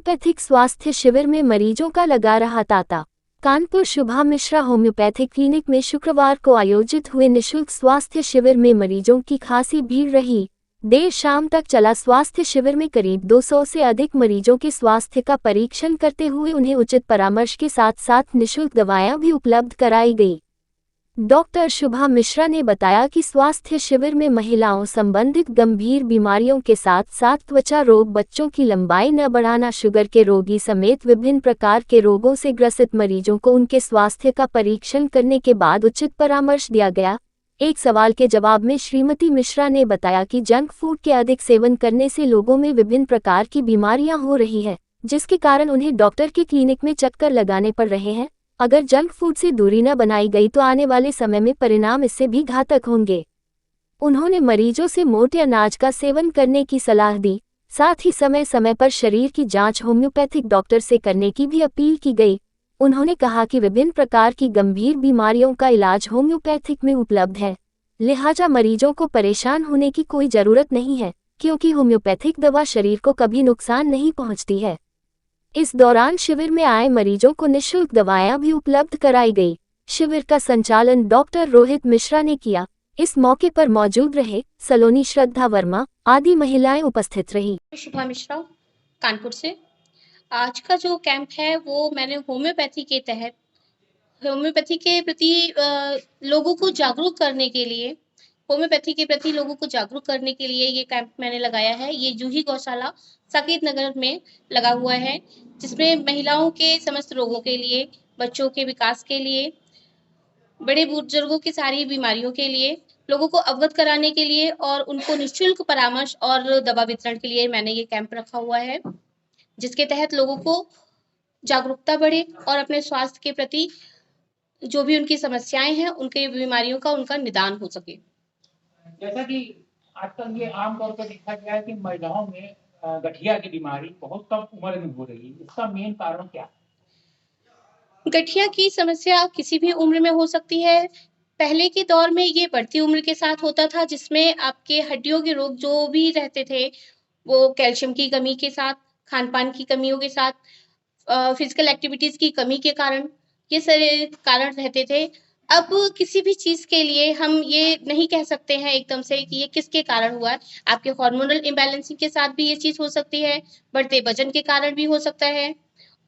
Homeopathic स्वास्थ्य शिविर में मरीजों का लगा रहा तांता। कानपुर शुभा मिश्रा होम्योपैथिक क्लिनिक में शुक्रवार को आयोजित हुए निःशुल्क स्वास्थ्य शिविर में मरीजों की खासी भीड़ रही। देर शाम तक चला स्वास्थ्य शिविर में करीब 200 से अधिक मरीजों के स्वास्थ्य का परीक्षण करते हुए उन्हें उचित परामर्श के साथ साथ निःशुल्क दवाएं भी उपलब्ध कराई गई। डॉक्टर शुभा मिश्रा ने बताया कि स्वास्थ्य शिविर में महिलाओं संबंधित गंभीर बीमारियों के साथ साथ त्वचा रोग, बच्चों की लंबाई न बढ़ाना, शुगर के रोगी समेत विभिन्न प्रकार के रोगों से ग्रसित मरीजों को उनके स्वास्थ्य का परीक्षण करने के बाद उचित परामर्श दिया गया। एक सवाल के जवाब में श्रीमती मिश्रा ने बताया कि जंक फूड के अधिक सेवन करने से लोगों में विभिन्न प्रकार की बीमारियां हो रही है, जिसके कारण उन्हें डॉक्टर की क्लिनिक में चक्कर लगाने पड़ रहे हैं। अगर जंक फूड से दूरी न बनाई गई तो आने वाले समय में परिणाम इससे भी घातक होंगे। उन्होंने मरीजों से मोटे अनाज का सेवन करने की सलाह दी, साथ ही समय समय पर शरीर की जांच होम्योपैथिक डॉक्टर से करने की भी अपील की गई। उन्होंने कहा कि विभिन्न प्रकार की गंभीर बीमारियों का इलाज होम्योपैथिक में उपलब्ध है, लिहाजा मरीजों को परेशान होने की कोई जरूरत नहीं है, क्योंकि होम्योपैथिक दवा शरीर को कभी नुकसान नहीं पहुंचती है। इस दौरान शिविर में आए मरीजों को निःशुल्क दवाएं भी उपलब्ध कराई गई। शिविर का संचालन डॉक्टर रोहित मिश्रा ने किया। इस मौके पर मौजूद रहे सलोनी श्रद्धा वर्मा आदि महिलाएं उपस्थित रही। शुभा मिश्रा कानपुर से। आज का जो कैंप है वो मैंने होम्योपैथी के तहत होम्योपैथी के प्रति लोगों को जागरूक करने के लिए होम्योपैथी के प्रति लोगों को जागरूक करने के लिए ये कैंप मैंने लगाया है। ये जूही गौशाला साकेत नगर में लगा हुआ है, जिसमें महिलाओं के समस्त रोगों के लिए, बच्चों के विकास के लिए, बड़े बुजुर्गों की सारी बीमारियों के लिए लोगों को अवगत कराने के लिए और उनको निःशुल्क परामर्श और दवा वितरण के लिए मैंने ये कैंप रखा हुआ है, जिसके तहत लोगों को जागरूकता बढ़े और अपने स्वास्थ्य के प्रति जो भी उनकी समस्याएं हैं, उनके बीमारियों का उनका निदान हो सके। जैसा कि आजकल ये आम तौर पर देखा गया है कि महिलाओं में गठिया की बीमारी बहुत कम उम्र में हो रही है। इसका मेन कारण क्या है? गठिया की समस्या किसी भी उम्र में हो सकती है। पहले के दौर में ये बढ़ती उम्र के साथ होता था, जिसमें आपके हड्डियों के रोग जो भी रहते थे, वो कैल्शियम की कमी के साथ, खान-पान की कमियों के साथ, फिजिकल एक्टिविटीज़ की कमी के कारण, ये सारे कारण रहते थे। अब किसी भी चीज़ के लिए हम ये नहीं कह सकते हैं एकदम से कि ये किसके कारण हुआ है। आपके हार्मोनल इम्बैलेंसिंग के साथ भी ये चीज़ हो सकती है, बढ़ते वज़न के कारण भी हो सकता है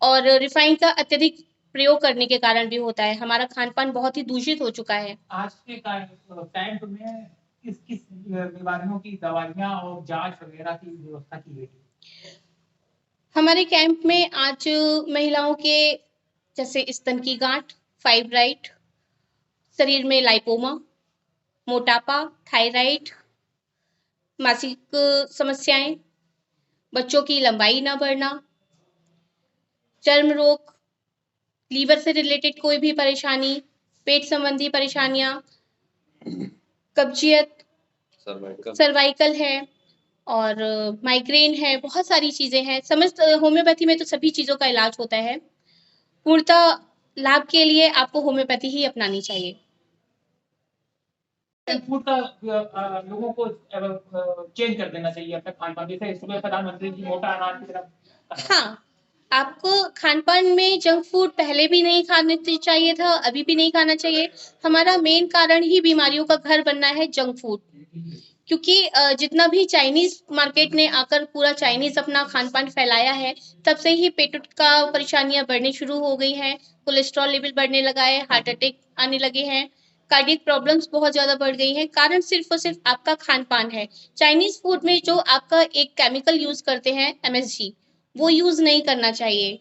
और रिफाइन का अत्यधिक प्रयोग करने के कारण भी होता है। हमारा खान-पान बहुत ही दूषित हो चुका है। आज के कैंप में किस-किस बीमारियों की दवाइयाँ और जाँच वगैरह की व्यवस्था की गई? हमारे कैंप में आज महिलाओं के जैसे स्तन की गाँठ, फाइब्राइड, शरीर में लाइपोमा, मोटापा, थायराइड, मासिक समस्याएँ, बच्चों की लंबाई ना बढ़ना, चर्म रोग, लीवर से रिलेटेड कोई भी परेशानी, पेट संबंधी परेशानियाँ, कब्जियत, सर्वाइकल है और माइग्रेन है, बहुत सारी चीज़ें हैं। समस्त होम्योपैथी में तो सभी चीज़ों का इलाज होता है। पूर्णतः लाभ के लिए आपको होम्योपैथी ही अपनानी चाहिए। फूड का लोगों को चेंज कर देना चाहिए अपने खान-पान, जैसे इस समय प्रधानमंत्री जी मोटा अनाज की तरफ। हाँ, आपको खान-पान में जंक फूड पहले भी नहीं खाने चाहिए था, अभी भी नहीं खाना चाहिए। हमारा मेन कारण ही बीमारियों का घर बनना है जंक फूड। क्योंकि जितना भी चाइनीज़ मार्केट ने आकर पूरा चाइनीज़ अपना खान-पान फैलाया है, तब से ही पेट का परेशानियाँ बढ़नी शुरू हो गई हैं, कोलेस्ट्रॉल लेवल बढ़ने लगा है, हार्ट अटैक आने लगे हैं, कार्डियक प्रॉब्लम्स बहुत ज़्यादा बढ़ गई हैं। कारण सिर्फ़ और सिर्फ़ आपका खान-पान है। चाइनीज़ फूड में जो आपका एक केमिकल यूज़ करते हैं एमएसजी, वो यूज़ नहीं करना चाहिए,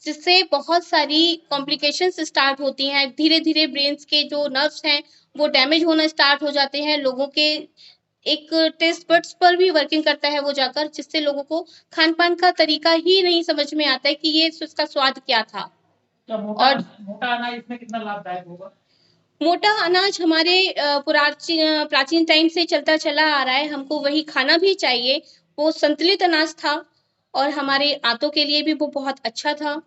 जिससे बहुत सारी कॉम्प्लिकेशंस स्टार्ट होती हैं। धीरे-धीरे ब्रेन्स के जो नर्व्स हैं, वो डैमेज होना स्टार्ट हो जाते हैं। लोगों के एक टेस्ट बड्स पर भी वर्किंग करता है वो जाकर, जिससे लोगों को खान-पान का तरीका ही नहीं समझ में आता है कि ये इसका स्वाद क्या था। तो मोटा अनाज इसमें कितना लाभदायक होगा? मोटा अनाज हमारे प्राचीन टाइम से चलता चला आ रहा है, हमको वही खाना भी चाहिए। वो संतुलित अनाज था और हमारे आंतों के लिए भी वो बहुत अच्छा था।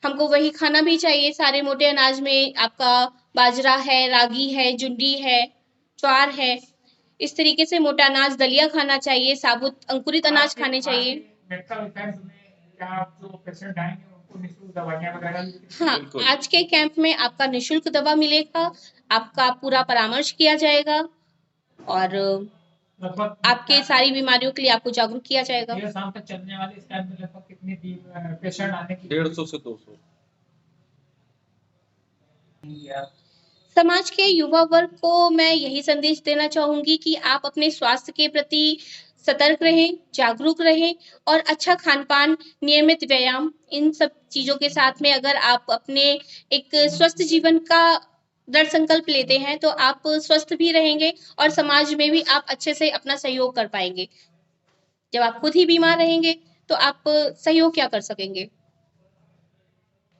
हमको वही खाना भी चाहिए। सारे मोटे अनाज में आपका बाजरा है, रागी है, जुंडी है, ज्वार है। इस तरीके से मोटा अनाज दलिया खाना चाहिए, साबुत अंकुरित अनाज खाने चाहिए। मेडिकल कैंप में क्या आप जो पेशेंट आएंगे उनको निःशुल्क दवाइयाँ वगैरह हाँ, बिल्कुल। आज के कैंप में आपका निःशुल्क दवा मिलेगा, आपका पूरा परामर्श किया जाएगा और लगभग आपके सारी बीमारियों के लिए आपको जागरूक किया जाएगा। 1.5 साल तक चलने वाले इस कैंप में लगभग कितने पेशेंट आने की 150 से 200। समाज के युवा वर्ग को मैं यही संदेश देना चाहूंगी कि आप अपने स्वास्थ्य के प्रति सतर्क रहें, जागरूक रहें और अच्छा खान-पान, नियमित व्यायाम इन सब चीज़ों के साथ में अगर आप अपने एक स्वस्थ जीवन का दृढ़ संकल्प लेते हैं, तो आप स्वस्थ भी रहेंगे और समाज में भी आप अच्छे से अपना सहयोग कर पाएँगे। जब आप खुद ही बीमार रहेंगे, तो आप सहयोग क्या कर सकेंगे?